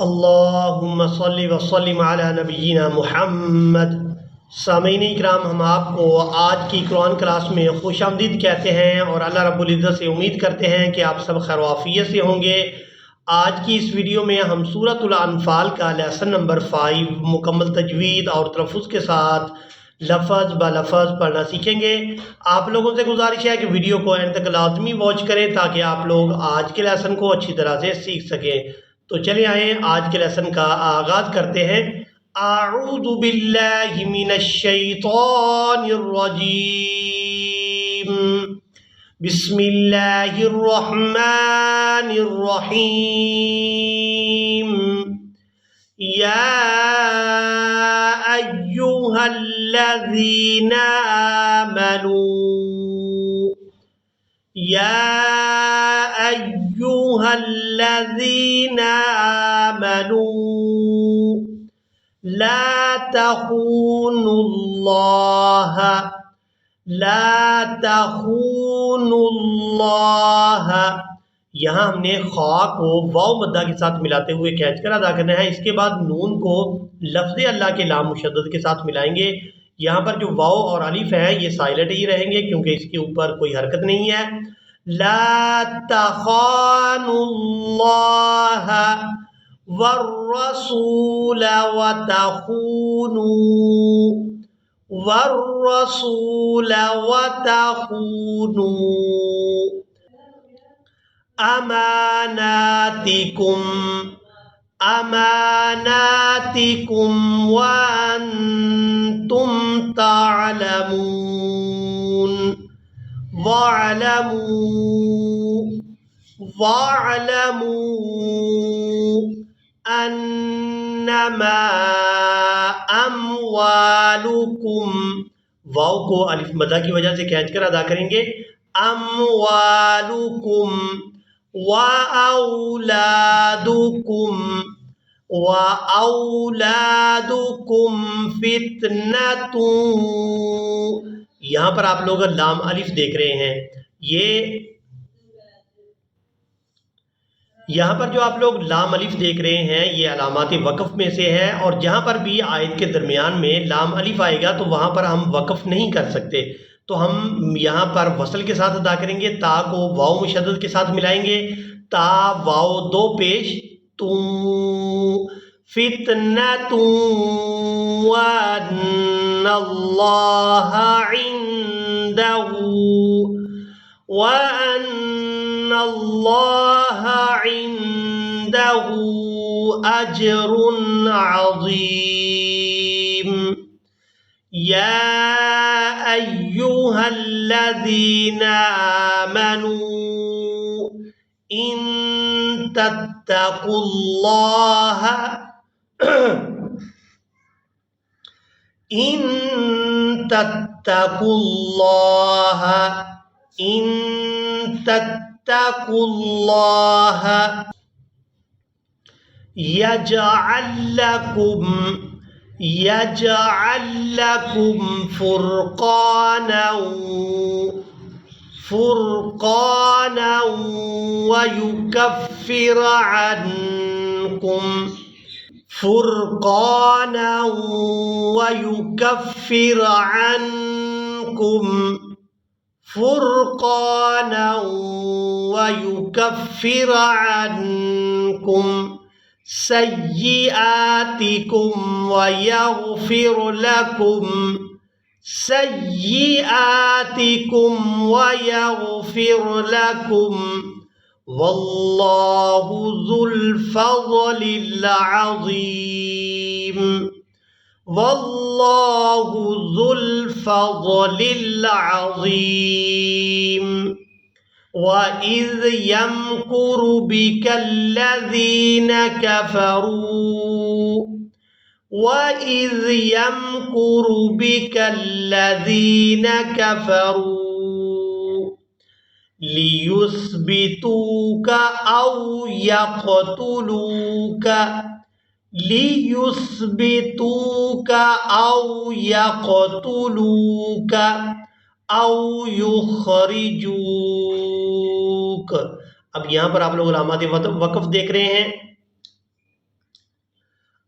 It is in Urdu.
اللہم صلی وسلم علی نبینا محمد۔ سامعین اکرام، ہم آپ کو آج کی قرآن کلاس میں خوش آمدید کہتے ہیں اور اللہ رب العزت سے امید کرتے ہیں کہ آپ سب خیر و عافیت سے ہوں گے۔ آج کی اس ویڈیو میں ہم سورۃ الانفال کا لیسن نمبر 5 مکمل تجوید اور تلفظ کے ساتھ لفظ با لفظ پڑھنا سیکھیں گے۔ آپ لوگوں سے گزارش ہے کہ ویڈیو کو اینڈ تک لازمی واچ کریں تاکہ آپ لوگ آج کے لیسن کو اچھی طرح سے سیکھ سکیں۔ تو چلے آئیں آج کے لیسن کا آغاز کرتے ہیں۔ اعوذ باللہ من الشیطان الرجیم، بسم اللہ الرحمن الرحیم۔ یا ایہا الذین آمنوا، یا ایہا الذین آمنوا لا تخونوا اللہ، لا تخونوا اللہ۔ یہاں ہم نے خا کو واو مدہ کے ساتھ ملاتے ہوئے کھینچ کر ادا کرنا ہے۔ اس کے بعد نون کو لفظ اللہ کے لام مشدد کے ساتھ ملائیں گے۔ یہاں پر جو واو اور الف ہے یہ سائلنٹ ہی رہیں گے کیونکہ اس کے اوپر کوئی حرکت نہیں ہے۔ لا تخونوا اللہ والرسول وتخونوا، والرسول وتخونوا اماناتکم، اماناتکم وانتم تعلمون، واعلموا، واعلموا انما اموالکم، واو کو الف مدہ کی وجہ سے کھینچ کر ادا کریں گے۔ اموالکم واولادکم، واولادکم فتنۃ، یہاں پر آپ لوگ لام الف دیکھ رہے ہیں، یہاں پر جو آپ لوگ لام الف دیکھ رہے ہیں یہ علامات وقف میں سے ہے، اور جہاں پر بھی آیت کے درمیان میں لام الف آئے گا تو وہاں پر ہم وقف نہیں کر سکتے، تو ہم یہاں پر وصل کے ساتھ ادا کریں گے۔ تا کو واو مشدد کے ساتھ ملائیں گے، تا واو دو پیش، تو فتنۃ وان اللہ عندہ، وَأَنَّ اللَّهَ عِندَهُ أَجْرٌ عَظِيمٌ۔ يَا أَيُّهَا الَّذِينَ آمَنُوا إِن تَتَّقُوا اللَّهَ، إِن تَتَّقُوا اللَّهَ، إِن تَتَّقُوا اللَّهَ يَجْعَلْ لَكُمْ، يَجْعَلْ لَكُمْ فُرْقَانًا، فُرْقَانًا وَيُكَفِّرَ عَنْكُمْ، فُرْقَانًا وَيُكَفِّرَ عَنْكُمْ، فرقانا ويكفر عنكم سيئاتكم ويغفر لكم، سيئاتكم ويغفر لكم، والله ذو الفضل العظيم، واللہ ذو الفضل العظیم۔ وَإِذْ يَمْكُرُ بِكَ الَّذِينَ كَفَرُوا، وَإِذْ يَمْكُرُ بِكَ الَّذِينَ كَفَرُوا لِيُثْبِتُوكَ أَوْ يَقْتُلُوكَ، لِيُثْبِتُوكَ أَوْ يَقْتُلُوكَ أَوْ يُخْرِجُوكَ۔ اب یہاں پر آپ لوگ علامات وقف دیکھ رہے ہیں۔